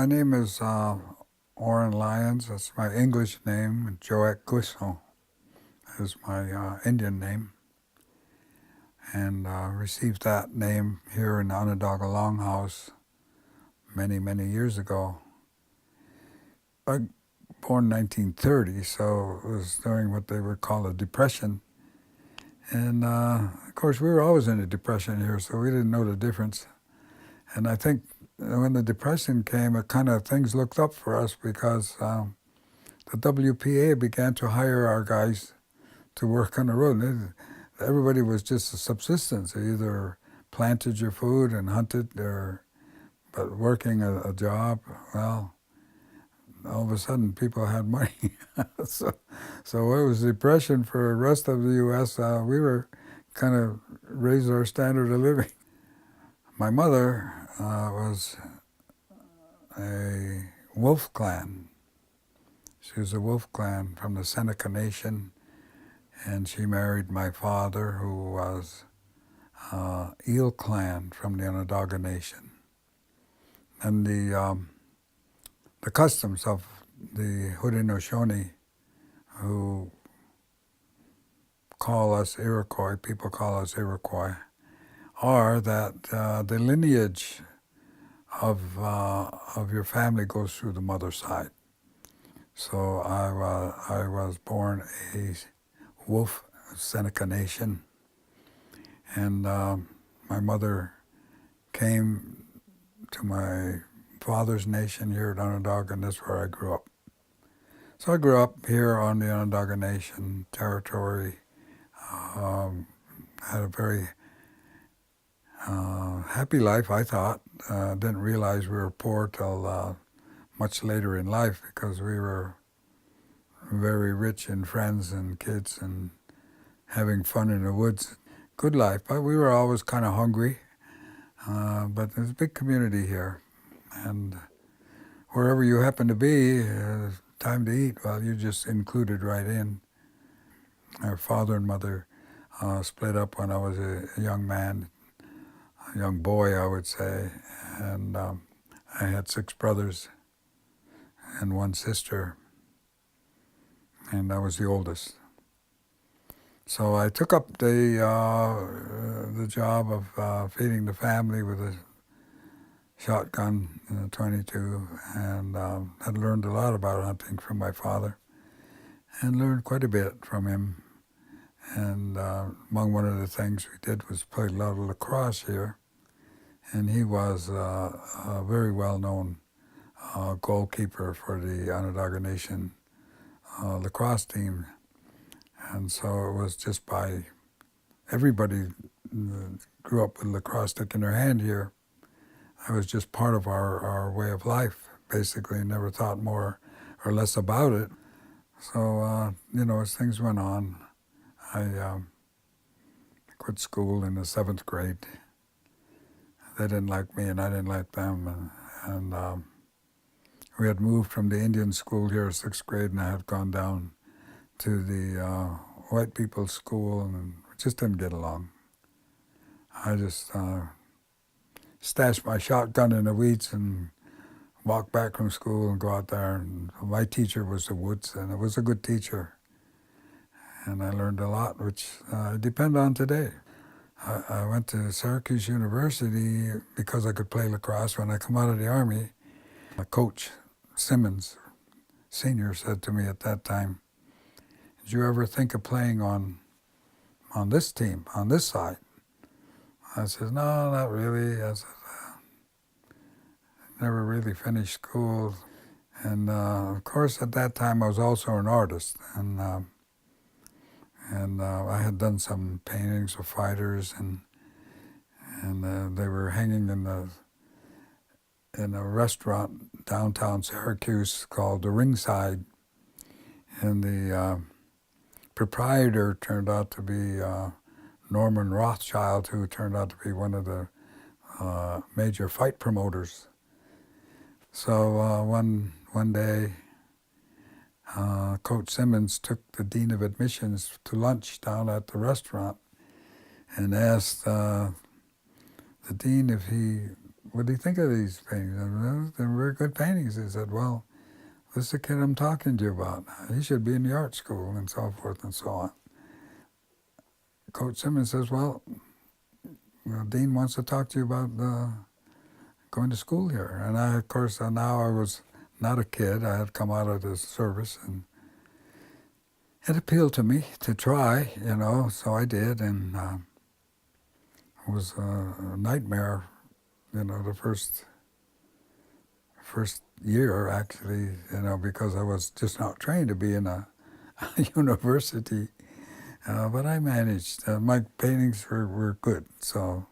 My name is Oren Lyons. That's my English name. Joet Guisson is my Indian name. And received that name here in the Onondaga Longhouse many, many years ago. I born in 1930, so it was during what they would call a depression. And of course, we were always in a depression here, so we didn't know the difference. And I think when the depression came, it kind of things looked up for us because the WPA began to hire our guys to work on the road. Everybody was just a subsistence. They either planted your food and hunted, but working a job, well, all of a sudden people had money. so it was depression for the rest of the U.S. We were kind of raised our standard of living. My mother was a wolf clan. She was a wolf clan from the Seneca Nation, and she married my father, who was Eel clan from the Onondaga Nation. And the customs of the Haudenosaunee, who call us Iroquois, people call us Iroquois, are that the lineage of your family goes through the mother's side. So I was born a wolf Seneca Nation, and my mother came to my father's nation here at Onondaga, and that's where I grew up. So I grew up here on the Onondaga Nation territory, had a very happy life, I thought. Didn't realize we were poor till much later in life, because we were very rich in friends and kids and having fun in the woods. Good life, but we were always kind of hungry. But there's a big community here, and wherever you happen to be, time to eat, well, you're just included right in. Our father and mother split up when I was a young man, a young boy, I would say, and I had 6 brothers and 1 sister, and I was the oldest. So I took up the job of feeding the family with a shotgun and a .22, and had learned a lot about hunting from my father, and learned quite a bit from him. And among one of the things we did was play a lot of lacrosse here, and he was a very well-known goalkeeper for the Onondaga Nation lacrosse team. And so it was just by everybody grew up with lacrosse stick in their hand here. I was just part of our way of life, basically. Never thought more or less about it. So, as things went on, I quit school in the 7th grade. They didn't like me and I didn't like them. And we had moved from the Indian school here, 6th grade, and I had gone down to the white people's school, and we just didn't get along. I just stashed my shotgun in the weeds and walked back from school and go out there. And my teacher was the woods, and it was a good teacher. And I learned a lot, which I depend on today. I went to Syracuse University because I could play lacrosse. When I come out of the Army, my coach, Simmons, Sr., said to me at that time, "Did you ever think of playing on this team, on this side?" I said, "No, not really." I said, "Never really finished school." And of course, at that time, I was also an artist, and I had done some paintings of fighters, and they were hanging in a restaurant downtown Syracuse called the Ringside, and the proprietor turned out to be Norman Rothschild, who turned out to be one of the major fight promoters. So one day, Coach Simmons took the dean of admissions to lunch down at the restaurant and asked the dean if he what do you think of these paintings? Well, they're very good paintings. He said, well, this is the kid I'm talking to you about. He should be in the art school, and so forth and so on. Coach Simmons says, well, Dean wants to talk to you about going to school here. And I, of course, now I was not a kid. I had come out of the service, and it appealed to me to try, so I did, and it was a nightmare, the first year, actually, because I was just not trained to be in a university. But I managed. My paintings were good, so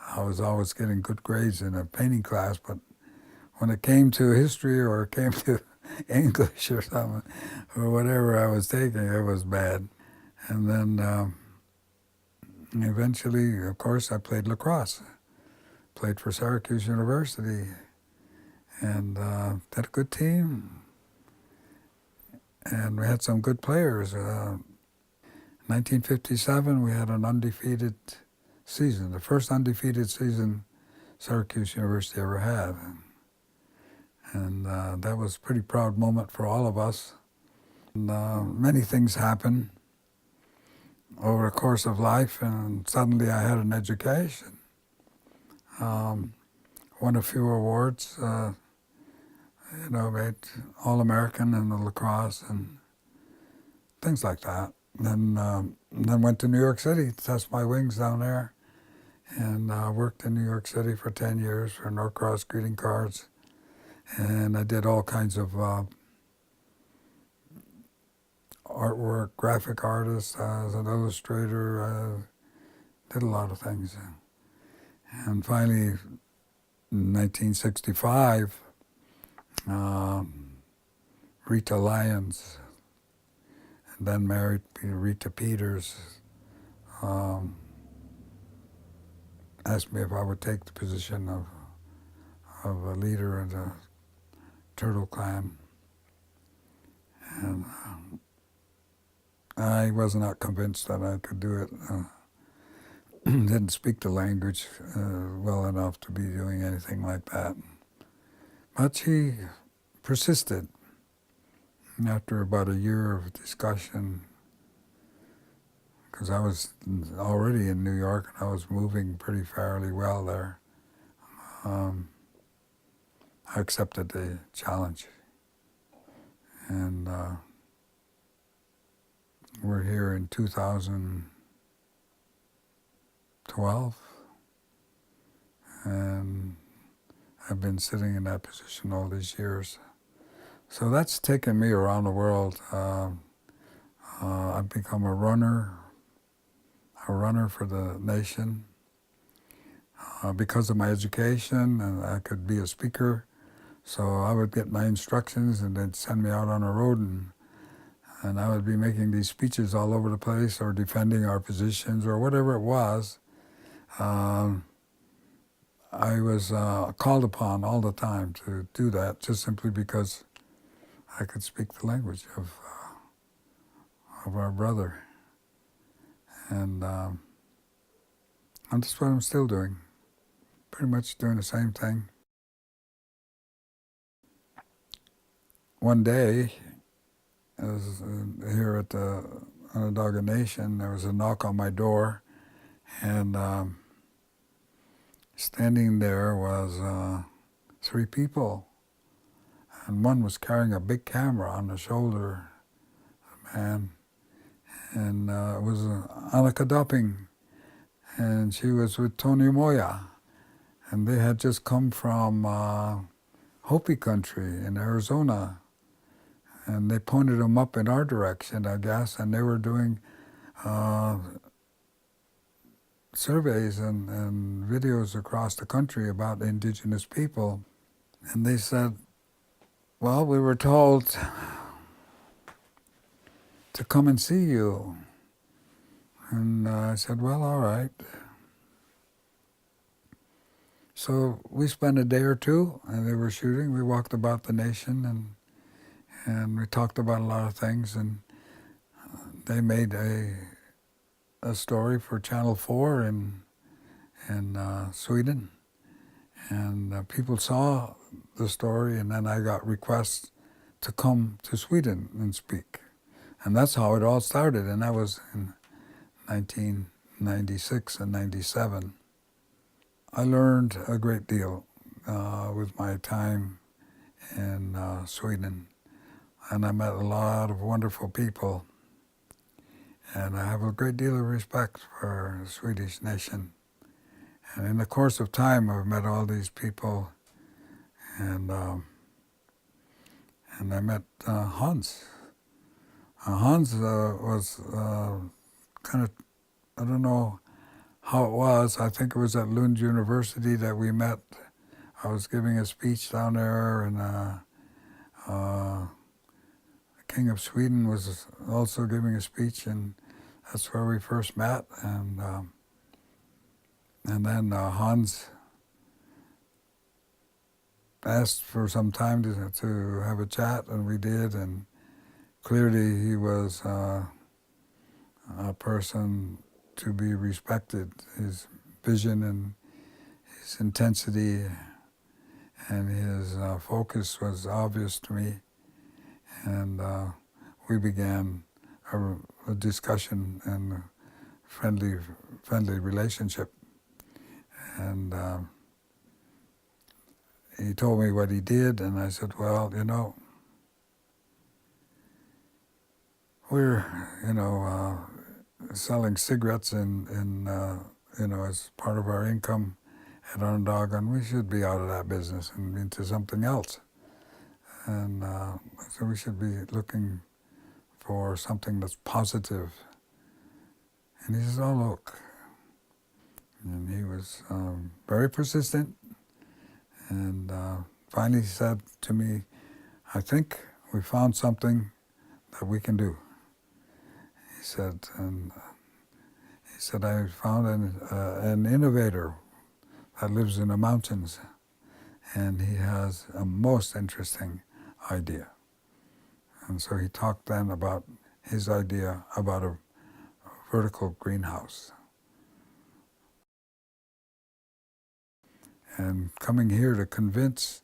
I was always getting good grades in a painting class. But when it came to history or it came to English or something, or whatever I was taking, it was bad. And then eventually, of course, I played lacrosse. Played for Syracuse University, and had a good team. And we had some good players. 1957, we had an undefeated season, the first undefeated season Syracuse University ever had. And that was a pretty proud moment for all of us. And, many things happened over the course of life, and suddenly I had an education. Won a few awards, made All-American in the lacrosse and things like that. Then went to New York City to test my wings down there, and worked in New York City for 10 years for Norcross greeting cards. And I did all kinds of artwork, graphic artist, as an illustrator, did a lot of things. And finally, in 1965, Rita Lyons, and then married Rita Peters, asked me if I would take the position of a leader of the Turtle Clan. And I was not convinced that I could do it. Didn't speak the language well enough to be doing anything like that. But she persisted. After about a year of discussion, because I was already in New York and I was moving pretty fairly well there, I accepted the challenge. And we're here in 2012, and I've been sitting in that position all these years. So that's taken me around the world. I've become a runner for the nation. Because of my education, and I could be a speaker, so I would get my instructions and they'd send me out on the road, and I would be making these speeches all over the place or defending our positions or whatever it was. I was called upon all the time to do that, just simply because I could speak the language of our brother. And that's what I'm still doing, pretty much doing the same thing. One day, I was here at the Onondaga Nation, there was a knock on my door, and standing there was 3 people, and one was carrying a big camera on the shoulder, a man, and it was Annika Dopping, and she was with Tony Moya, and they had just come from Hopi country in Arizona, and they pointed them up in our direction, I guess, and they were doing surveys and videos across the country about indigenous people. And they said, well, we were told to come and see you. And I said, well, all right. So we spent a day or two, and they were shooting. We walked about the nation, and we talked about a lot of things, and they made a story for Channel 4 in Sweden, And people saw the story, and then I got requests to come to Sweden and speak. And that's how it all started, and that was in 1996 and 97. I learned a great deal with my time in Sweden, and I met a lot of wonderful people, and I have a great deal of respect for the Swedish nation. And in the course of time, I've met all these people, and I met Hans. Hans was kind of, I don't know how it was. I think it was at Lund University that we met. I was giving a speech down there, and the King of Sweden was also giving a speech, and that's where we first met. And then Hans asked for some time to have a chat, and we did. And clearly, he was a person to be respected. His vision and his intensity and his focus was obvious to me. And we began a discussion and a friendly relationship. And he told me what he did, and I said, well, you know, we're, selling cigarettes as part of our income at Onondaga, and we should be out of that business and into something else. And so we should be looking for something that's positive. And he says, oh, look. And he was very persistent, and finally said to me, I think we found something that we can do. He said, I found an innovator that lives in the mountains, and he has a most interesting idea. And so he talked then about his idea about a vertical greenhouse. And coming here to convince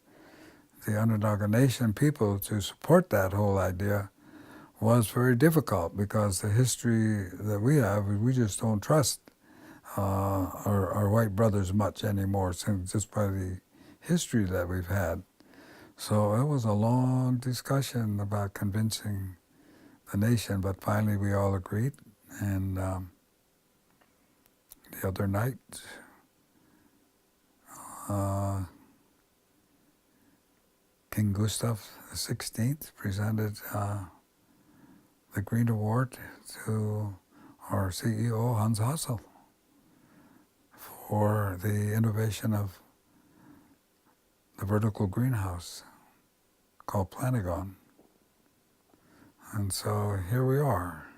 the Onondaga Nation people to support that whole idea was very difficult, because the history that we have, we just don't trust our white brothers much anymore, just by the history that we've had. So it was a long discussion about convincing the nation, but finally we all agreed. And the other night, King Gustav XVI presented the Green Award to our CEO, Hans Hassel, for the innovation of the vertical greenhouse called Plantagon. And so here we are,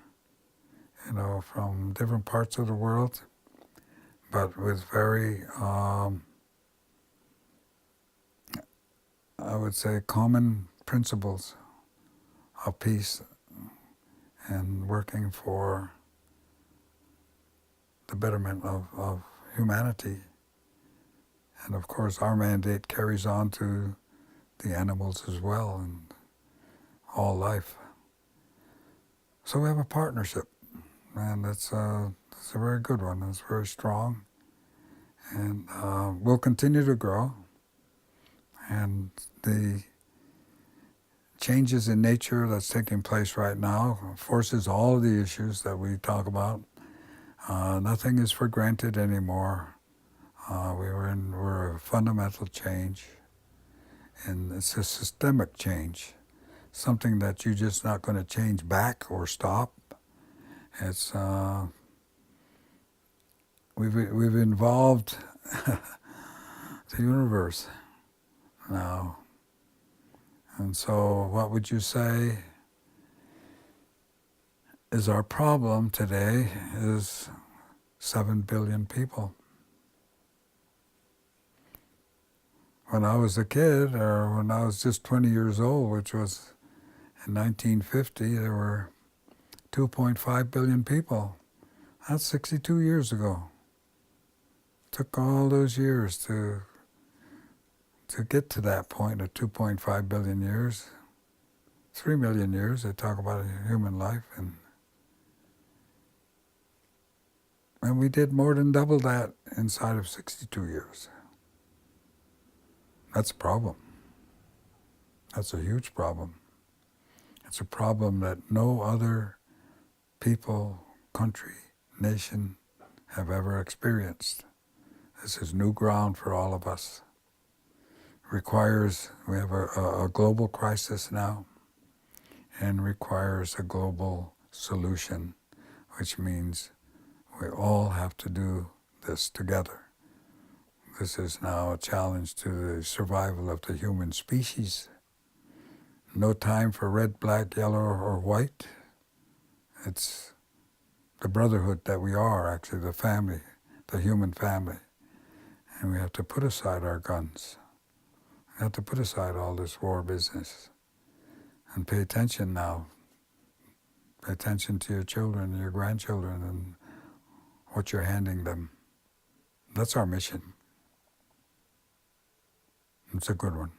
from different parts of the world, but with very, I would say, common principles of peace and working for the betterment of humanity. And of course, our mandate carries on to the animals as well, and all life. So we have a partnership, and it's a very good one. It's very strong, and we'll continue to grow. And the changes in nature that's taking place right now forces all of the issues that we talk about. Nothing is for granted anymore. We're a fundamental change, and it's a systemic change, something that you're just not going to change back or stop. It's we've involved the universe now, and so what would you say is our problem today is 7 billion people. When I was a kid, or when I was just 20 years old, which was in 1950, there were 2.5 billion people. That's 62 years ago. It took all those years to to get to that point of 2.5 billion years, 3 million years, they talk about a human life, and we did more than double that inside of 62 years. That's a problem. That's a huge problem. It's a problem that no other people, country, nation have ever experienced. This is new ground for all of us. We have a global crisis now, and requires a global solution, which means we all have to do this together. This is now a challenge to the survival of the human species. No time for red, black, yellow, or white. It's the brotherhood that we are, actually, the family, the human family. And we have to put aside our guns. We have to put aside all this war business and pay attention now. Pay attention to your children and your grandchildren and what you're handing them. That's our mission. It's a good one.